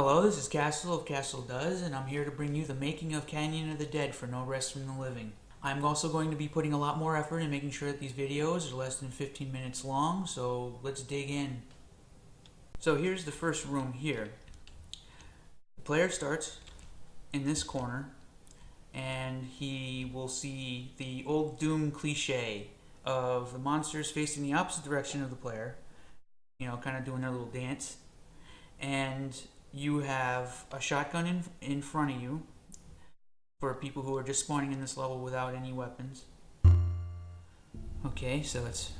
Hello, this is Castle of Castle Does, and I'm here to bring you the making of Canyon of the Dead for No Rest from the Living. I'm also going to be putting a lot more effort in making sure that these videos are less than 15 minutes long, so let's dig in. So here's the first room here. The player starts in this corner, and he will see the old Doom cliche of the monsters facing the opposite direction of the player, kind of doing their little dance. And you have a shotgun in front of you for people who are just spawning in this level without any weapons. Okay, so let's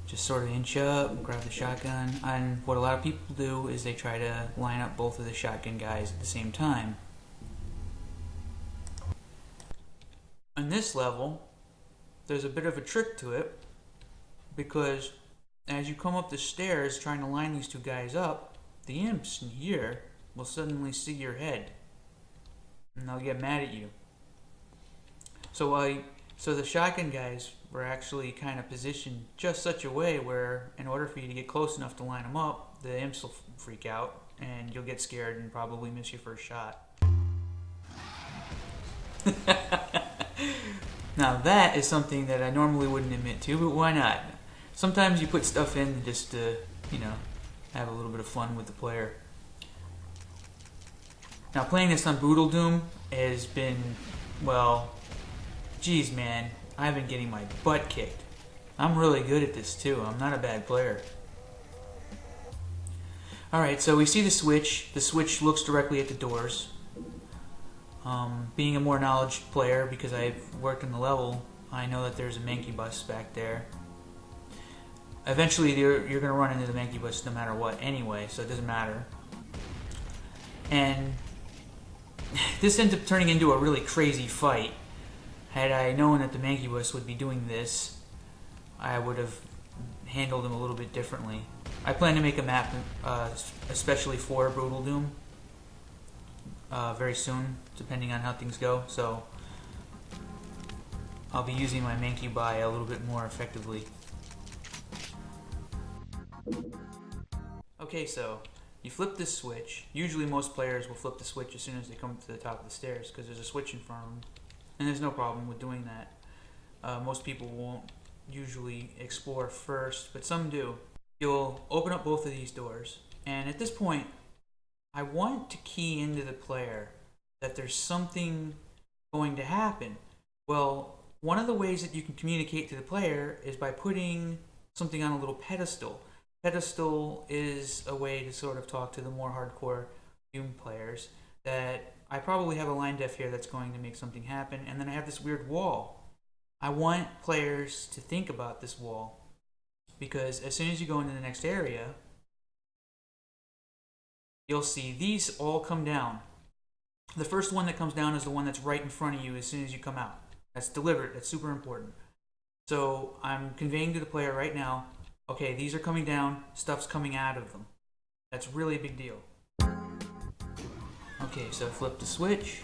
just sort of inch up, grab the shotgun, and what a lot of people do is they try to line up both of the shotgun guys at the same time. On this level, there's a bit of a trick to it, because as you come up the stairs trying to line these two guys up, the imps in here will suddenly see your head, and they'll get mad at you. So the shotgun guys were actually kind of positioned just such a way where, in order for you to get close enough to line them up, the imps will freak out, and you'll get scared and probably miss your first shot. Now that is something that I normally wouldn't admit to, but why not? Sometimes you put stuff in just to, have a little bit of fun with the player. Now playing this on Brutal Doom has been, well, geez man, I've been getting my butt kicked. I'm really good at this too. I'm not a bad player. Alright, so we see the switch. The switch looks directly at the doors. Being a more knowledgeable player, because I've worked in the level, I know that there's a monkey bus back there. Eventually you're going to run into the monkey bus no matter what anyway, so it doesn't matter. And this ends up turning into a really crazy fight. Had I known that the monkey bus would be doing this, I would have handled him a little bit differently. I plan to make a map especially for Brutal Doom very soon, depending on how things go, so I'll be using my monkey buy a little bit more effectively. Okay, so you flip this switch. Usually most players will flip the switch as soon as they come to the top of the stairs, because there's a switch in front of them, and there's no problem with doing that. Most people won't usually explore first, but some do. You'll open up both of these doors, and at this point I want to key into the player that there's something going to happen. Well, one of the ways that you can communicate to the player is by putting something on a little pedestal. Pedestal is a way to sort of talk to the more hardcore Doom players that I probably have a line def here that's going to make something happen, and then I have this weird wall. I want players to think about this wall, because as soon as you go into the next area, you'll see these all come down. The first one that comes down is the one that's right in front of you as soon as you come out. That's deliberate. That's super important. So I'm conveying to the player right now, okay, these are coming down, stuff's coming out of them. That's really a big deal. Okay, so flip the switch.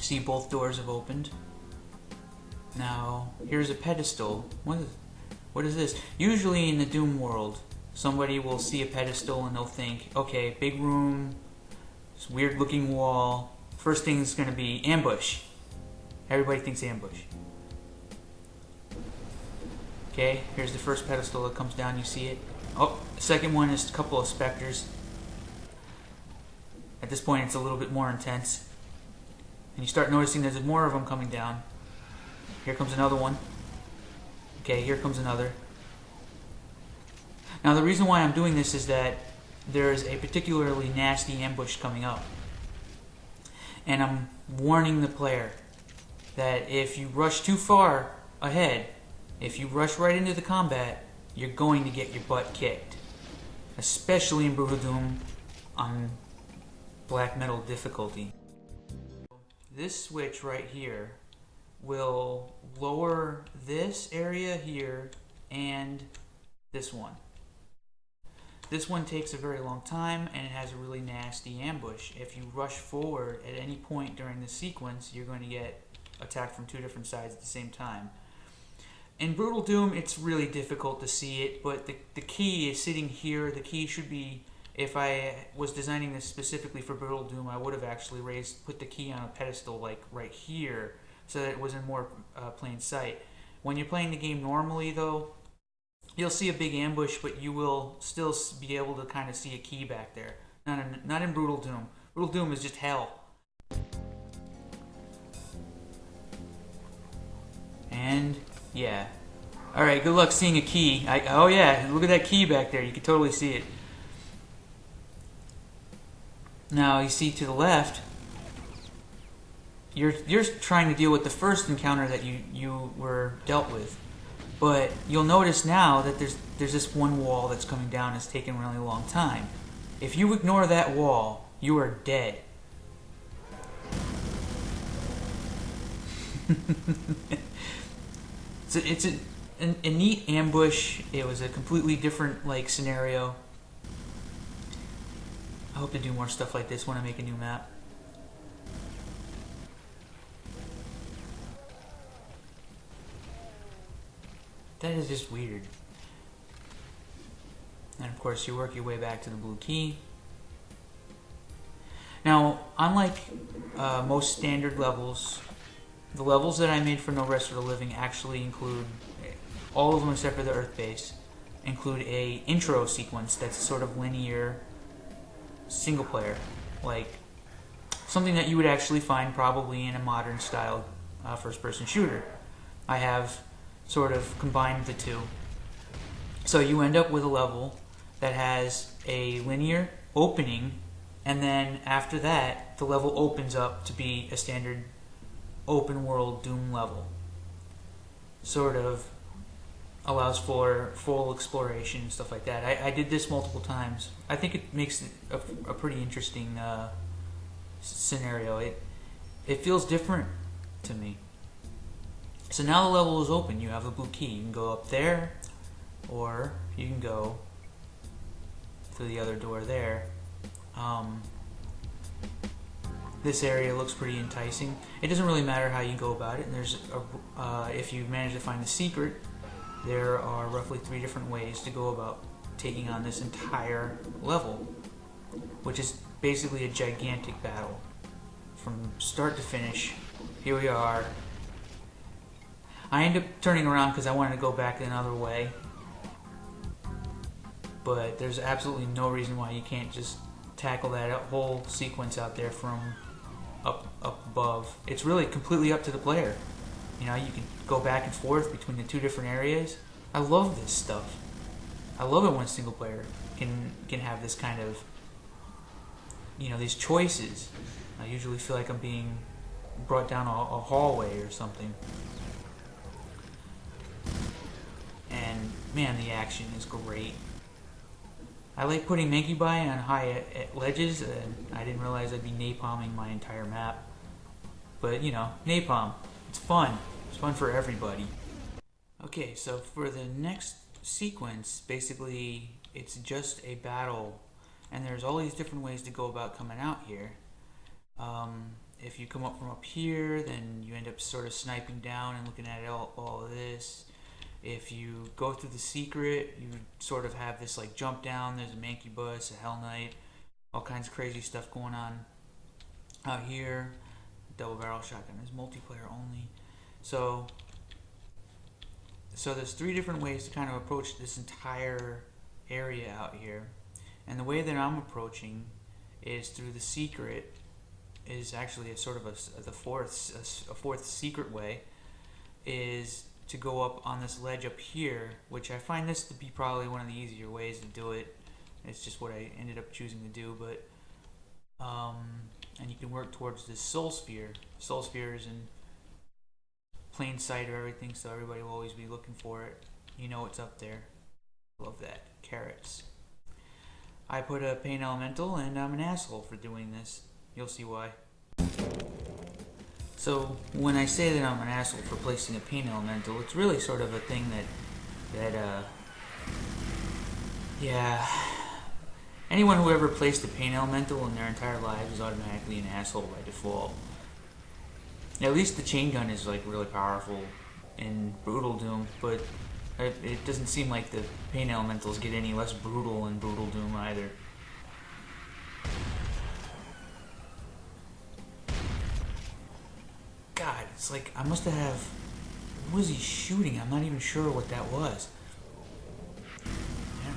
See, both doors have opened. Now, here's a pedestal. What is this? Usually in the Doom world, somebody will see a pedestal and they'll think, okay, big room, this weird looking wall. First thing is going to be ambush. Everybody thinks ambush. Okay, here's the first pedestal that comes down, you see it. Oh, the second one is a couple of specters. At this point it's a little bit more intense. And you start noticing there's more of them coming down. Here comes another one. Okay, here comes another. Now the reason why I'm doing this is that there's a particularly nasty ambush coming up. And I'm warning the player that if you rush too far ahead, if you rush right into the combat, you're going to get your butt kicked. Especially in Brutal Doom on black metal difficulty. This switch right here will lower this area here and this one. This one takes a very long time and it has a really nasty ambush. If you rush forward at any point during the sequence, you're going to get attacked from two different sides at the same time. In Brutal Doom, it's really difficult to see it, but the key is sitting here. The key should be If I was designing this specifically for Brutal Doom, I would have actually put the key on a pedestal like right here, so that it was in more plain sight. When you're playing the game normally, though, you'll see a big ambush, but you will still be able to kind of see a key back there. Not in Brutal Doom. Brutal Doom is just hell. And yeah. Alright, good luck seeing a key. Oh yeah, look at that key back there. You can totally see it. Now you see to the left, you're trying to deal with the first encounter that you were dealt with. But you'll notice now that there's this one wall that's coming down. It's taken a really long time. If you ignore that wall, you are dead. So it's a neat ambush. It was a completely different scenario. I hope to do more stuff like this when I make a new map. That is just weird. And of course you work your way back to the blue key. Now, unlike most standard levels, the levels that I made for No Rest for the Living actually include, all of them except for the Earth base, include a intro sequence that's sort of linear, single player, like something that you would actually find probably in a modern style first person shooter. I have sort of combined the two. So you end up with a level that has a linear opening, and then after that the level opens up to be a standard open world Doom level. Sort of allows for full exploration and stuff like that. I did this multiple times. I think it makes it a pretty interesting scenario. It feels different to me. So now the level is open. You have the blue key. You can go up there, or you can go through the other door there. This area looks pretty enticing. It doesn't really matter how you go about it. And there's if you manage to find the secret, there are roughly 3 different ways to go about taking on this entire level, which is basically a gigantic battle from start to finish. Here we are. I ended up turning around because I wanted to go back another way, but there's absolutely no reason why you can't just tackle that whole sequence out there from up above. It's really completely up to the player. You know, you can go back and forth between the 2 different areas. I love this stuff. I love it when single player can have this kind of, these choices. I usually feel like I'm being brought down a hallway or something. And man, the action is great. I like putting Mankybai on high ledges, and I didn't realize I'd be napalming my entire map. But napalm, it's fun. It's fun for everybody. Okay, so for the next sequence, basically it's just a battle, and there's all these different ways to go about coming out here. If you come up from up here, then you end up sort of sniping down and looking at all of this. If you go through the secret, you sort of have this jump down. There's a Mankybus, a Hell Knight, all kinds of crazy stuff going on out here. Double barrel shotgun is multiplayer only. So there's 3 different ways to kind of approach this entire area out here. And the way that I'm approaching is through the secret. Is actually a sort of a fourth secret way, is to go up on this ledge up here, which I find this to be probably one of the easier ways to do it. It's just what I ended up choosing to do, but and you can work towards this soul sphere. Soul sphere is in plain sight of everything, so everybody will always be looking for it. You know it's up there. Love that. Carrots. I put a pain elemental, and I'm an asshole for doing this. You'll see why. So when I say that I'm an asshole for placing a pain elemental, it's really sort of a thing that anyone who ever placed a pain elemental in their entire lives is automatically an asshole by default. At least the chain gun is really powerful in Brutal Doom, but it doesn't seem like the pain elementals get any less brutal in Brutal Doom either. God, it's like I must have. What was he shooting? I'm not even sure what that was. Yeah,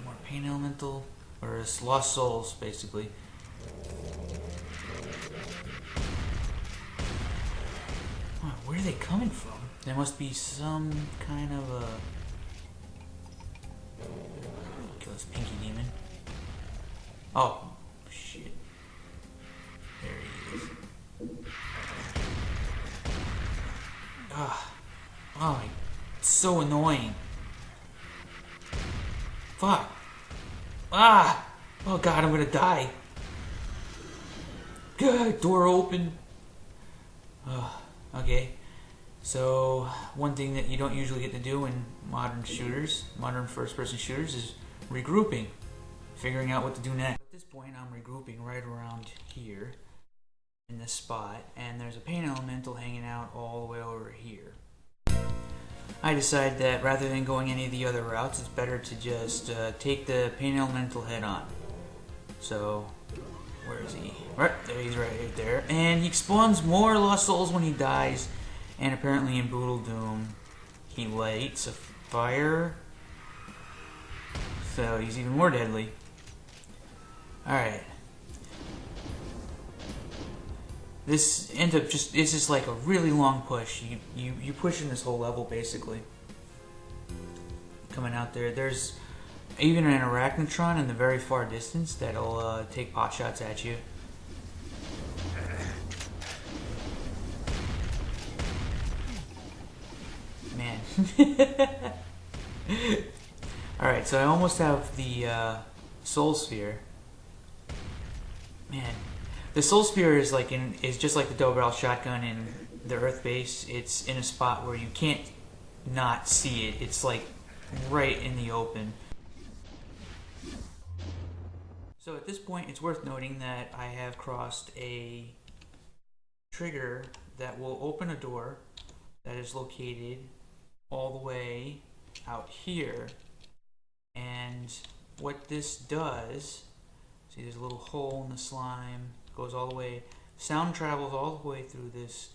more pain elemental, or it's lost souls, basically. Huh, where are they coming from? There must be some kind of a. Kill this pinky demon. Oh, shit. There he is. Ah. Oh, it's so annoying. Fuck. Ah! Oh god, I'm gonna die. Good, door open. Okay. So, one thing that you don't usually get to do in modern shooters, modern first-person shooters, is regrouping. Figuring out what to do next. At this point, I'm regrouping right around here, in this spot, and there's a pain elemental hanging out all the way over here. I decided that rather than going any of the other routes, it's better to just take the pain elemental head on. So, where is he? Right there, he's right there. And he spawns more lost souls when he dies. And apparently in Brutal Doom, he lights a fire. So he's even more deadly. Alright. This ends up it's just like a really long push. You push in this whole level basically. Coming out there. There's even an arachnotron in the very far distance that'll take pot shots at you. Man. Alright, so I almost have the soul sphere. Man. The soul spear is just like the double barrel shotgun in the Earth base. It's in a spot where you can't not see it. It's like right in the open. So at this point, it's worth noting that I have crossed a trigger that will open a door that is located all the way out here. And what this does, see there's a little hole in the slime. Goes all the way, sound travels all the way through this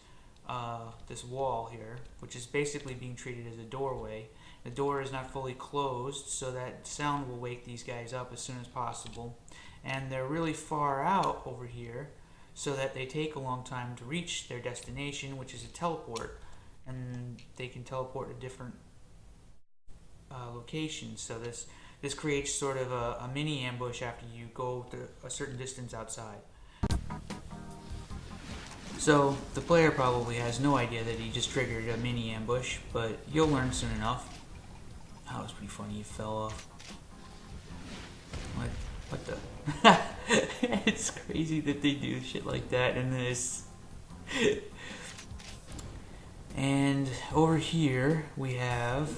this wall here, which is basically being treated as a doorway. The door is not fully closed, so that sound will wake these guys up as soon as possible. And they're really far out over here, so that they take a long time to reach their destination, which is a teleport. And they can teleport to different locations. So this creates sort of a mini ambush after you go to a certain distance outside. So, the player probably has no idea that he just triggered a mini ambush, but you'll learn soon enough. That was pretty funny, he fell off. What the? It's crazy that they do shit like that in this. And over here, we have,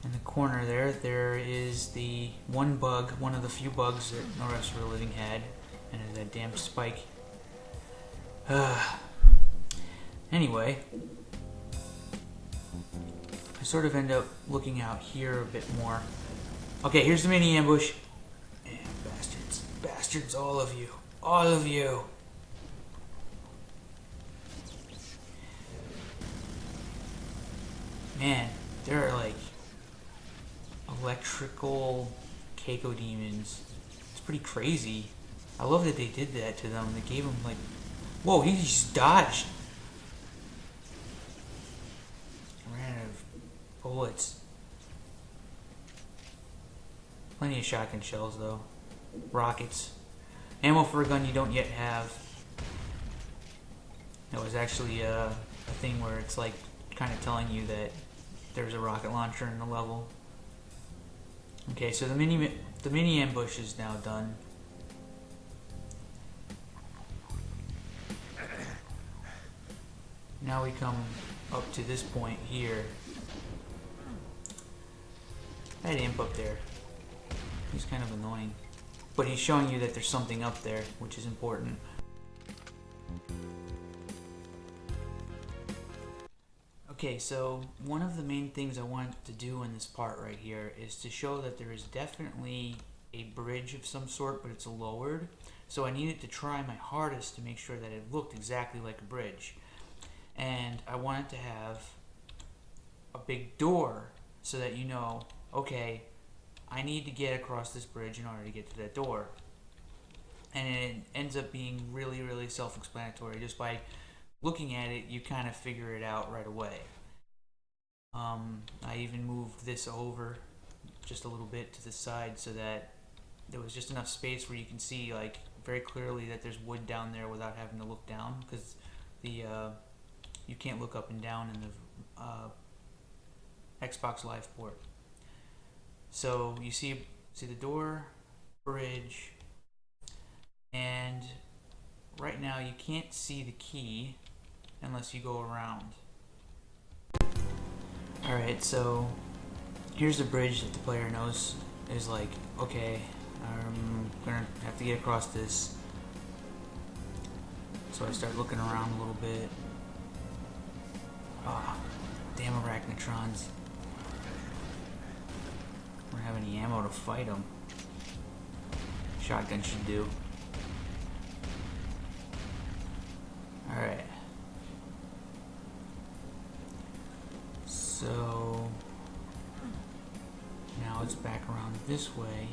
in the corner there is the one of the few bugs that no rest of the living had, and it's that damn spike. Anyway, I sort of end up looking out here a bit more. Okay, here's the mini ambush. And bastards, all of you. Man, there are like electrical Keiko demons. It's pretty crazy. I love that they did that to them. They gave them like, whoa, he just dodged. Ran out of bullets. Plenty of shotgun shells though. Rockets. Ammo for a gun you don't yet have. That was actually a thing where it's like kind of telling you that there's a rocket launcher in the level. Okay, so the mini ambush is now done. Now we come up to this point here. I had Imp up there. He's kind of annoying. But he's showing you that there's something up there, which is important. Okay, so one of the main things I wanted to do in this part right here is to show that there is definitely a bridge of some sort, but it's lowered. So I needed to try my hardest to make sure that it looked exactly like a bridge. And I want it to have a big door so that you know, okay, I need to get across this bridge in order to get to that door. And it ends up being really, really self-explanatory. Just by looking at it, you kind of figure it out right away. I even moved this over just a little bit to the side so that there was just enough space where you can see like very clearly that there's wood down there without having to look down, because the you can't look up and down in the Xbox Live port. So you see the door, bridge, and right now you can't see the key unless you go around. Alright, so here's the bridge that the player knows is like, okay, I'm gonna have to get across this. So I start looking around a little bit. Ah, damn arachnotrons. I don't have any ammo to fight them. Shotgun should do. Alright. So now it's back around this way.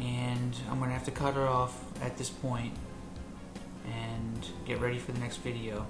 And I'm going to have to cut it off at this point and get ready for the next video.